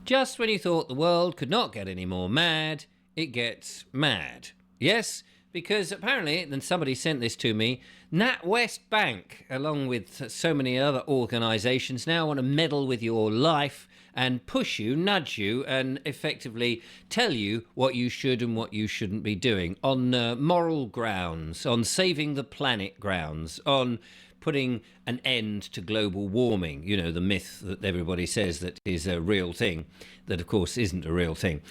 Just when you thought the world could not get any more mad, it gets mad. Yes, because apparently, then somebody sent this to me, NatWest Bank, along with so many other organisations, now want to meddle with your life and push you, nudge you, and effectively tell you what you should and what you shouldn't be doing on moral grounds, on saving the planet grounds, on putting an end to global warming, you know, the myth that everybody says that is a real thing, that of course isn't a real thing.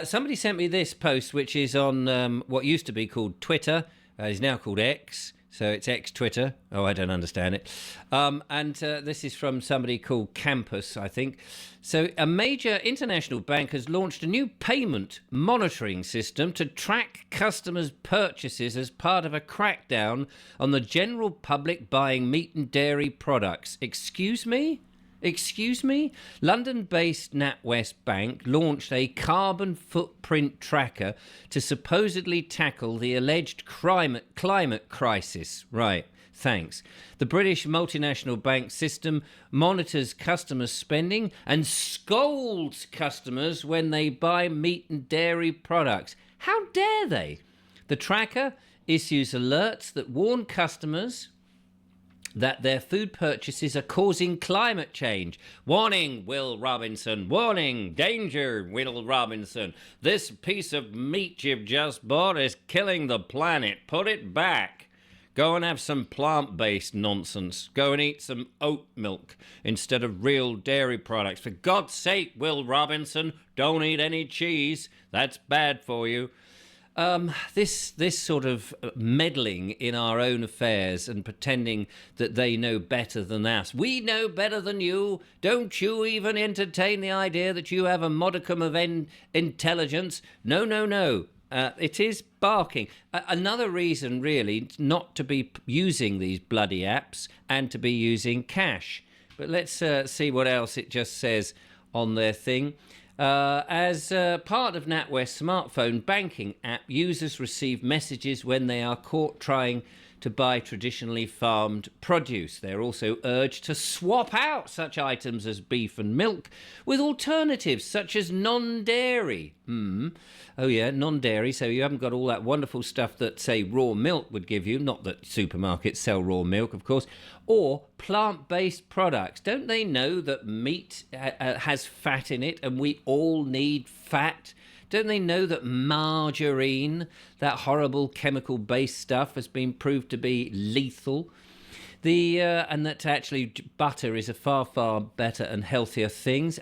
Somebody sent me this post, which is on what used to be called Twitter, is now called X. So it's ex-Twitter. Oh, I don't understand it. And this is from somebody called Campus, I think. So a major international bank has launched a new payment monitoring system to track customers' purchases as part of a crackdown on the general public buying meat and dairy products. Excuse me? Excuse me? London-based NatWest Bank launched a carbon footprint tracker to supposedly tackle the alleged climate crisis. Right, thanks. The British multinational bank system monitors customers' spending and scolds customers when they buy meat and dairy products. How dare they? The tracker issues alerts that warn customers that their food purchases are causing climate change. Warning, Will Robinson. Warning, danger, Will Robinson. This piece of meat you've just bought is killing the planet. Put it back. Go and have some plant-based nonsense. Go and eat some oat milk instead of real dairy products. For God's sake, Will Robinson, don't eat any cheese. That's bad for you. This sort of meddling in our own affairs and pretending that they know better than us. We know better than you. Don't you even entertain the idea that you have a modicum of intelligence. No, no, no. It is barking. Another reason, really, not to be using these bloody apps and to be using cash. But let's see what else it just says on their thing. As part of NatWest's smartphone banking app, users receive messages when they are caught trying to buy traditionally farmed produce. They're also urged to swap out such items as beef and milk with alternatives such as non-dairy. Oh yeah, non-dairy, so you haven't got all that wonderful stuff that, say, raw milk would give you. Not that supermarkets sell raw milk, of course. Or plant-based products. Don't they know that meat has fat in it and we all need fat? Don't they know that margarine, that horrible chemical-based stuff, has been proved to be lethal? And that actually butter is a far, far better and healthier thing.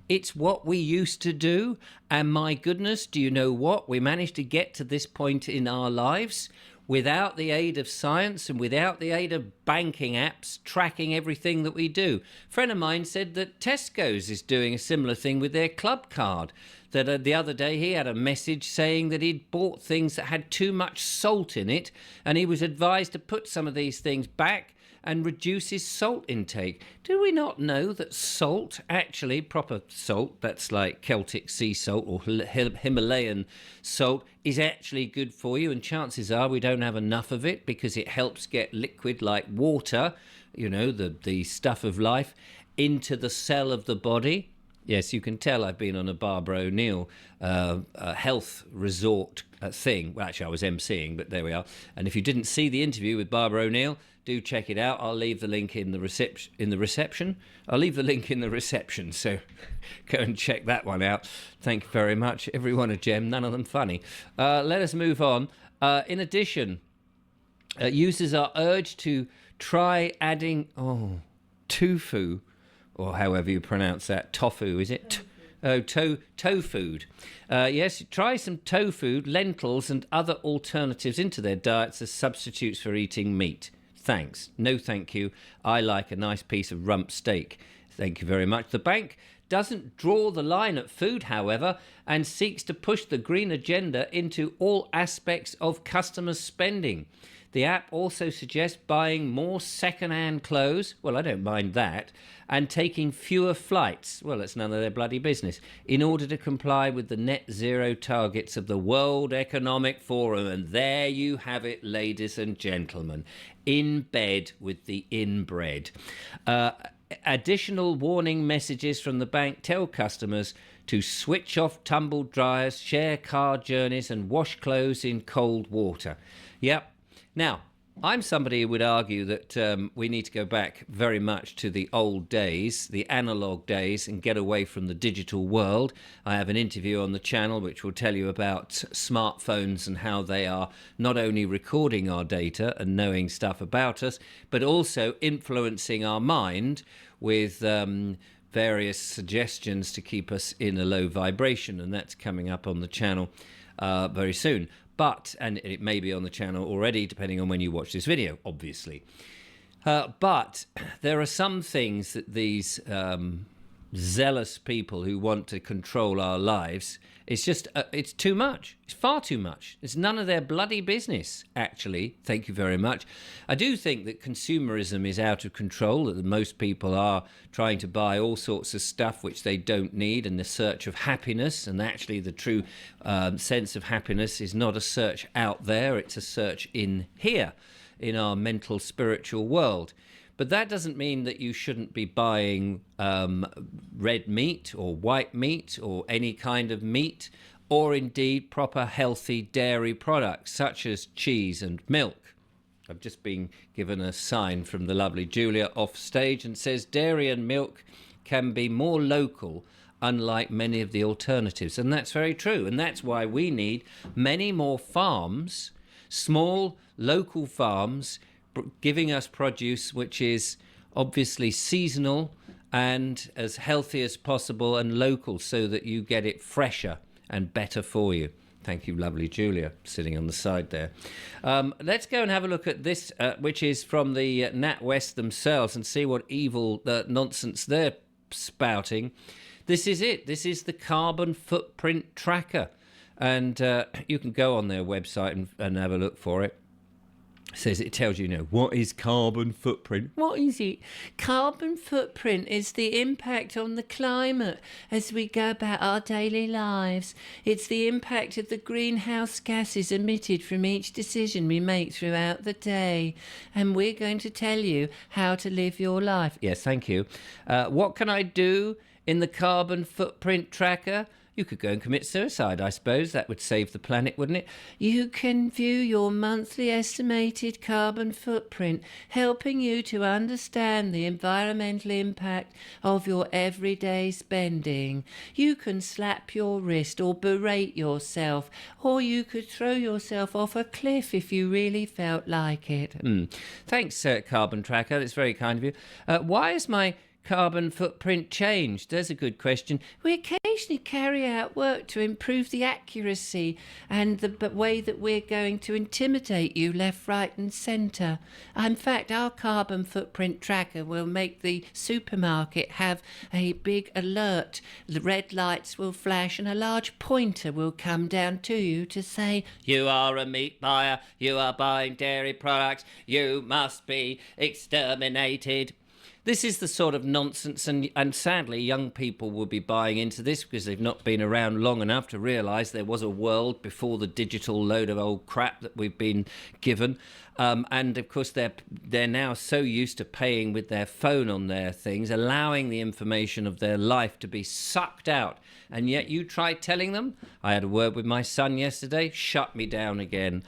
It's what we used to do. And my goodness, do you know what? We managed to get to this point in our lives without the aid of science and without the aid of banking apps tracking everything that we do. A friend of mine said that Tesco's is doing a similar thing with their club card. That the other day he had a message saying that he'd bought things that had too much salt in it, and he was advised to put some of these things back and reduce his salt intake. Do we not know that salt, actually proper salt, that's like Celtic sea salt or Himalayan salt, is actually good for you? And chances are we don't have enough of it because it helps get liquid like water, you know, the stuff of life, into the cell of the body. Yes, you can tell I've been on a Barbara O'Neill health resort thing. Well, actually, I was emceeing, but there we are. And if you didn't see the interview with Barbara O'Neill, do check it out. I'll leave the link in the reception. I'll leave the link in the reception, so go and check that one out. Thank you very much. Everyone a gem, none of them funny. Let us move on. In addition, users are urged to try adding tofu, or however you pronounce that. Tofu, is it? Tofu. Yes, try some tofu, lentils and other alternatives into their diets as substitutes for eating meat. Thanks. No thank you. I like a nice piece of rump steak. Thank you very much. The bank doesn't draw the line at food, however, and seeks to push the green agenda into all aspects of customer spending. The app also suggests buying more second-hand clothes, well, I don't mind that, and taking fewer flights, well, that's none of their bloody business, in order to comply with the net zero targets of the World Economic Forum. And there you have it, ladies and gentlemen, in bed with the inbred. Additional warning messages from the bank tell customers to switch off tumble dryers, share car journeys, and wash clothes in cold water. Yep. Now, I'm somebody who would argue that we need to go back very much to the old days, the analog days, and get away from the digital world. I have an interview on the channel which will tell you about smartphones and how they are not only recording our data and knowing stuff about us, but also influencing our mind with various suggestions to keep us in a low vibration, and that's coming up on the channel very soon. But, and it may be on the channel already, depending on when you watch this video, obviously. But there are some things that these zealous people who want to control our lives, it's just, it's too much. It's far too much. It's none of their bloody business, actually. Thank you very much. I do think that consumerism is out of control, that most people are trying to buy all sorts of stuff which they don't need in the search of happiness. And actually the true sense of happiness is not a search out there, it's a search in here, in our mental, spiritual world. But that doesn't mean that you shouldn't be buying red meat or white meat or any kind of meat, or indeed proper healthy dairy products such as cheese and milk. I've just been given a sign from the lovely Julia off stage and says dairy and milk can be more local, unlike many of the alternatives. And that's very true. And that's why we need many more farms, small local farms, giving us produce which is obviously seasonal and as healthy as possible and local, so that you get it fresher and better for you. Thank you, lovely Julia, sitting on the side there. Let's go and have a look at this, which is from the NatWest themselves, and see what evil nonsense they're spouting. This is it. This is the carbon footprint tracker. And you can go on their website and have a look for it. Says it tells you, what is carbon footprint? What is it? Carbon footprint is the impact on the climate as we go about our daily lives. It's the impact of the greenhouse gases emitted from each decision we make throughout the day. And we're going to tell you how to live your life. Yes, thank you. What can I do in the carbon footprint tracker? You could go and commit suicide, I suppose. That would save the planet, wouldn't it? You can view your monthly estimated carbon footprint, helping you to understand the environmental impact of your everyday spending. You can slap your wrist or berate yourself, or you could throw yourself off a cliff if you really felt like it. Thanks, Carbon Tracker. That's very kind of you. Why is my carbon footprint changed? There's a good question. We occasionally carry out work to improve the accuracy and the way that we're going to intimidate you left, right and centre. In fact, our carbon footprint tracker will make the supermarket have a big alert. The red lights will flash and a large pointer will come down to you to say, you are a meat buyer, you are buying dairy products, you must be exterminated. This is the sort of nonsense, and sadly young people will be buying into this because they've not been around long enough to realise there was a world before the digital load of old crap that we've been given. And of course they're now so used to paying with their phone on their things, allowing the information of their life to be sucked out. And yet you try telling them. I had a word with my son yesterday, shut me down again.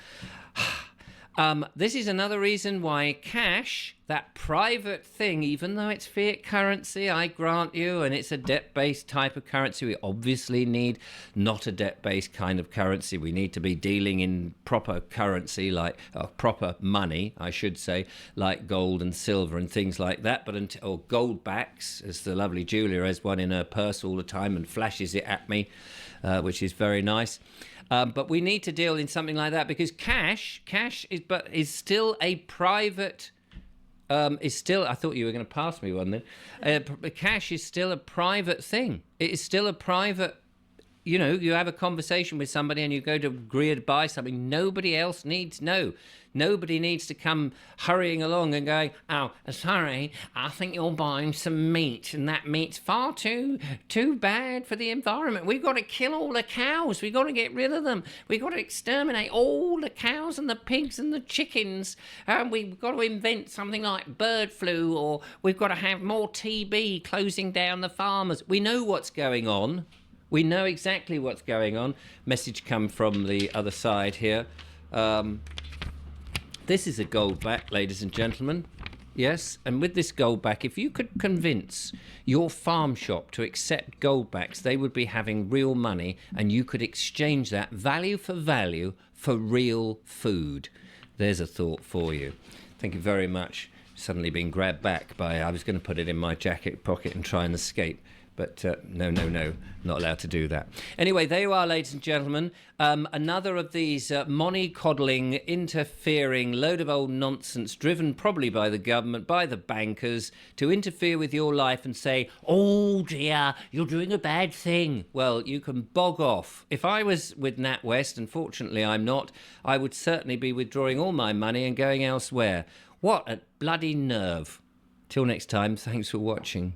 This is another reason why cash, that private thing, even though it's fiat currency, I grant you, and it's a debt-based type of currency, we obviously need not a debt-based kind of currency. We need to be dealing in proper currency, like proper money, I should say, like gold and silver and things like that, or gold backs, as the lovely Julia has one in her purse all the time and flashes it at me, which is very nice. But we need to deal in something like that because cash is still a private. I thought you were going to pass me one then. Cash is still a private thing. It is still a private you know, you have a conversation with somebody and you go to agree to buy something, nobody else needs to know. Nobody needs to come hurrying along and going, oh, sorry, I think you're buying some meat and that meat's far too bad for the environment. We've got to kill all the cows. We've got to get rid of them. We've got to exterminate all the cows and the pigs and the chickens. We've got to invent something like bird flu, or we've got to have more TB closing down the farmers. We know what's going on. We know exactly what's going on. Message come from the other side here. This is a gold back, ladies and gentlemen. Yes, and with this gold back, if you could convince your farm shop to accept gold backs, they would be having real money, and you could exchange that value for real food. There's a thought for you. Thank you very much. Suddenly being grabbed back by, I was going to put it in my jacket pocket and try and escape. But no, not allowed to do that. Anyway, there you are, ladies and gentlemen. Another of these money-coddling, interfering, load of old nonsense, driven probably by the government, by the bankers, to interfere with your life and say, oh dear, you're doing a bad thing. Well, you can bog off. If I was with NatWest, unfortunately I'm not, I would certainly be withdrawing all my money and going elsewhere. What a bloody nerve. Till next time, thanks for watching.